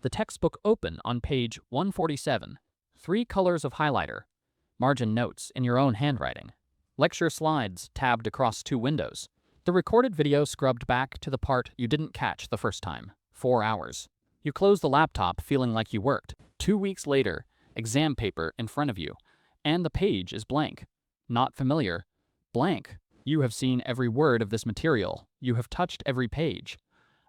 The textbook open on page 147. 3 colors of highlighter. Margin notes in your own handwriting. Lecture slides tabbed across 2 windows. The recorded video scrubbed back to the part you didn't catch the first time. 4 hours. You close the laptop feeling like you worked. 2 weeks later, exam paper in front of you. And the page is blank. Not familiar. Blank. You have seen every word of this material. You have touched every page.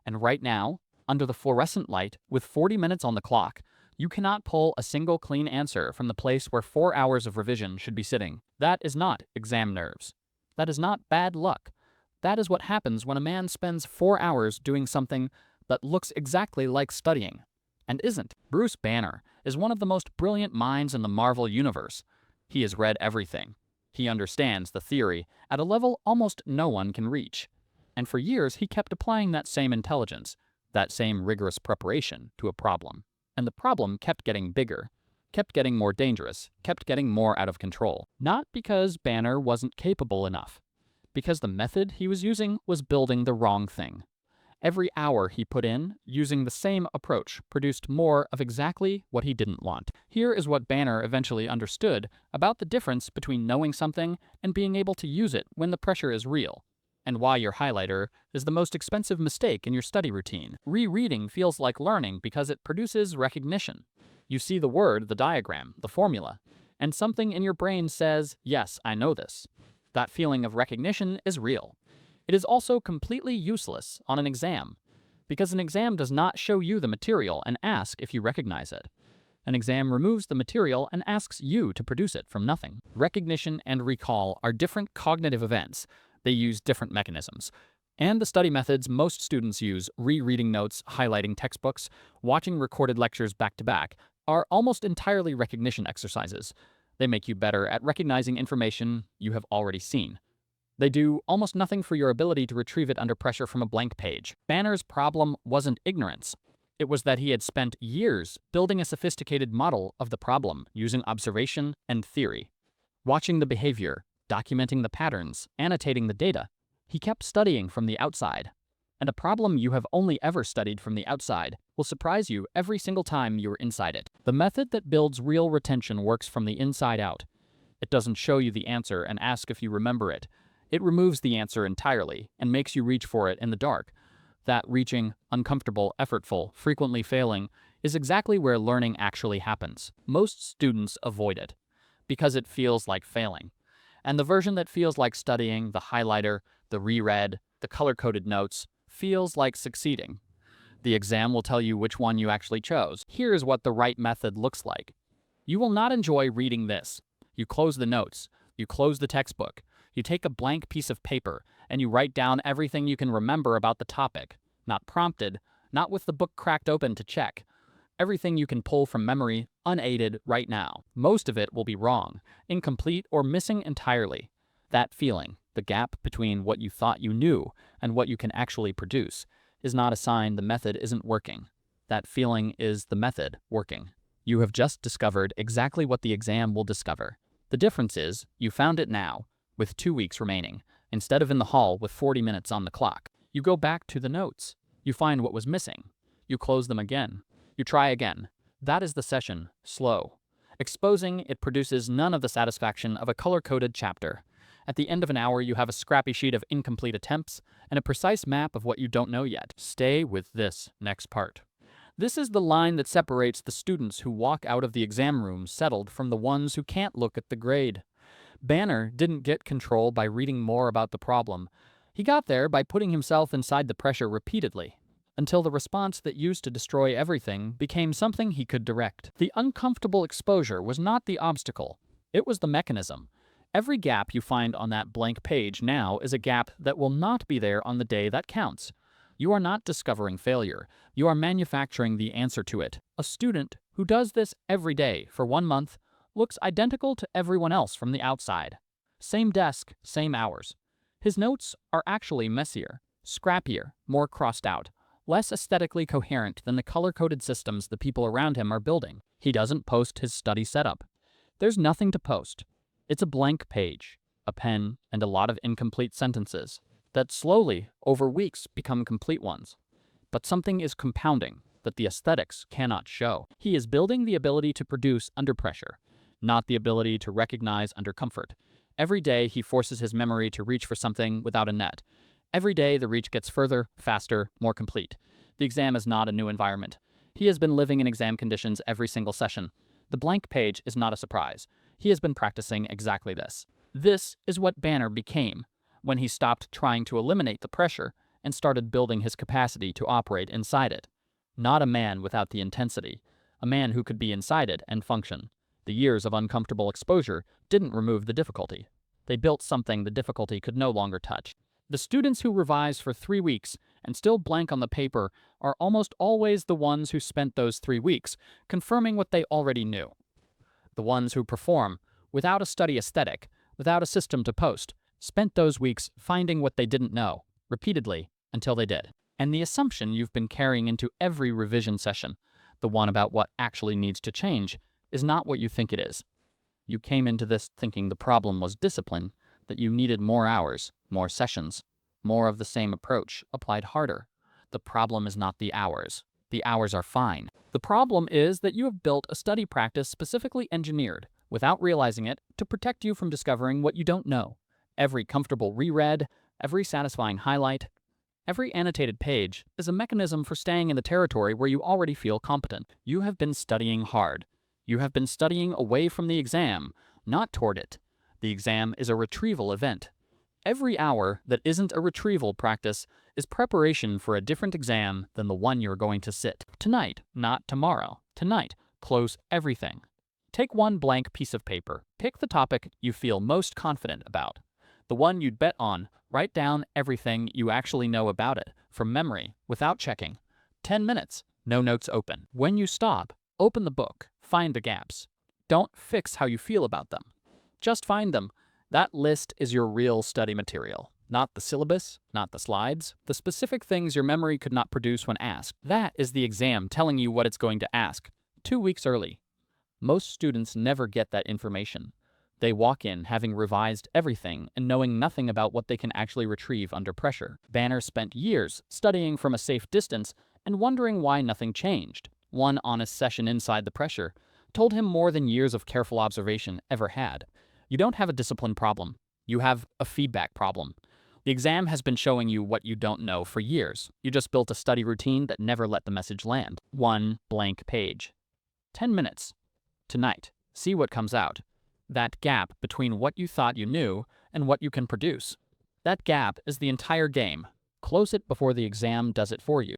And right now, under the fluorescent light, with 40 minutes on the clock, you cannot pull a single clean answer from the place where 4 hours of revision should be sitting. That is not exam nerves. That is not bad luck. That is what happens when a man spends 4 hours doing something that looks exactly like studying, and isn't. Bruce Banner is one of the most brilliant minds in the Marvel Universe. He has read everything. He understands the theory at a level almost no one can reach. And for years, he kept applying that same intelligence, that same rigorous preparation to a problem. And the problem kept getting bigger, kept getting more dangerous, kept getting more out of control. Not because Banner wasn't capable enough, because the method he was using was building the wrong thing. Every hour he put in, using the same approach, produced more of exactly what he didn't want. Here is what Banner eventually understood about the difference between knowing something and being able to use it when the pressure is real, and why your highlighter is the most expensive mistake in your study routine. Rereading feels like learning because it produces recognition. You see the word, the diagram, the formula, and something in your brain says, yes, I know this. That feeling of recognition is real. It is also completely useless on an exam, because an exam does not show you the material and ask if you recognize it. An exam removes the material and asks you to produce it from nothing. Recognition and recall are different cognitive events. They use different mechanisms. And the study methods most students use, rereading notes, highlighting textbooks, watching recorded lectures back to back, are almost entirely recognition exercises. They make you better at recognizing information you have already seen. They do almost nothing for your ability to retrieve it under pressure from a blank page. Banner's problem wasn't ignorance. It was that he had spent years building a sophisticated model of the problem using observation and theory. Watching the behavior, documenting the patterns, annotating the data, he kept studying from the outside. And a problem you have only ever studied from the outside will surprise you every single time you're inside it. The method that builds real retention works from the inside out. It doesn't show you the answer and ask if you remember it. It removes the answer entirely and makes you reach for it in the dark. That reaching, uncomfortable, effortful, frequently failing, is exactly where learning actually happens. Most students avoid it because it feels like failing. And the version that feels like studying, the highlighter, the reread, the color-coded notes, feels like succeeding. The exam will tell you which one you actually chose. Here's what the right method looks like. You will not enjoy reading this. You close the notes. You close the textbook. You take a blank piece of paper and you write down everything you can remember about the topic, not prompted, not with the book cracked open to check. Everything you can pull from memory, unaided, right now. Most of it will be wrong, incomplete, or missing entirely. That feeling, the gap between what you thought you knew and what you can actually produce, is not a sign the method isn't working. That feeling is the method working. You have just discovered exactly what the exam will discover. The difference is, you found it now, with 2 weeks remaining, instead of in the hall with 40 minutes on the clock. You go back to the notes. You find what was missing. You close them again. You try again. That is the session, slow. Exposing, it produces none of the satisfaction of a color-coded chapter. At the end of an hour, you have a scrappy sheet of incomplete attempts and a precise map of what you don't know yet. Stay with this next part. This is the line that separates the students who walk out of the exam room settled from the ones who can't look at the grade. Banner didn't get control by reading more about the problem. He got there by putting himself inside the pressure repeatedly, until the response that used to destroy everything became something he could direct. The uncomfortable exposure was not the obstacle. It was the mechanism. Every gap you find on that blank page now is a gap that will not be there on the day that counts. You are not discovering failure. You are manufacturing the answer to it. A student who does this every day for 1 month looks identical to everyone else from the outside. Same desk, same hours. His notes are actually messier, scrappier, more crossed out, less aesthetically coherent than the color-coded systems the people around him are building. He doesn't post his study setup. There's nothing to post. It's a blank page, a pen, and a lot of incomplete sentences that slowly, over weeks, become complete ones. But something is compounding. that the aesthetics cannot show. He is building the ability to produce under pressure, not the ability to recognize under comfort. Every day, he forces his memory to reach for something without a net. Every day, the reach gets further, faster, more complete. The exam is not a new environment. He has been living in exam conditions every single session. The blank page is not a surprise. He has been practicing exactly this. This is what Banner became when he stopped trying to eliminate the pressure and started building his capacity to operate inside it. Not a man without the intensity, a man who could be inside it and function. The years of uncomfortable exposure didn't remove the difficulty. They built something the difficulty could no longer touch. The students who revise for 3 weeks and still blank on the paper are almost always the ones who spent those 3 weeks confirming what they already knew. The ones who perform without a study aesthetic, without a system to post, spent those weeks finding what they didn't know, repeatedly, until they did. And the assumption you've been carrying into every revision session, the one about what actually needs to change, is not what you think it is. You came into this thinking the problem was discipline, that you needed more hours, more sessions, more of the same approach, applied harder. The problem is not the hours. The hours are fine. The problem is that you have built a study practice specifically engineered, without realizing it, to protect you from discovering what you don't know. Every comfortable reread, every satisfying highlight, every annotated page is a mechanism for staying in the territory where you already feel competent. You have been studying hard. You have been studying away from the exam, not toward it. The exam is a retrieval event. Every hour that isn't a retrieval practice is preparation for a different exam than the one you're going to sit. Tonight, not tomorrow. Tonight, close everything. Take one blank piece of paper. Pick the topic you feel most confident about. The one you'd bet on. Write down everything you actually know about it, from memory, without checking. 10 minutes, no notes open. When you stop, open the book. Find the gaps. Don't fix how you feel about them. Just find them. That list is your real study material. Not the syllabus, not the slides, the specific things your memory could not produce when asked. That is the exam telling you what it's going to ask, 2 weeks early. Most students never get that information. They walk in having revised everything and knowing nothing about what they can actually retrieve under pressure. Banner spent years studying from a safe distance and wondering why nothing changed. One honest session inside the pressure told him more than years of careful observation ever had. You don't have a discipline problem. You have a feedback problem. The exam has been showing you what you don't know for years. You just built a study routine that never let the message land. One blank page. 10 minutes. Tonight. See what comes out. That gap between what you thought you knew and what you can produce. That gap is the entire game. Close it before the exam does it for you.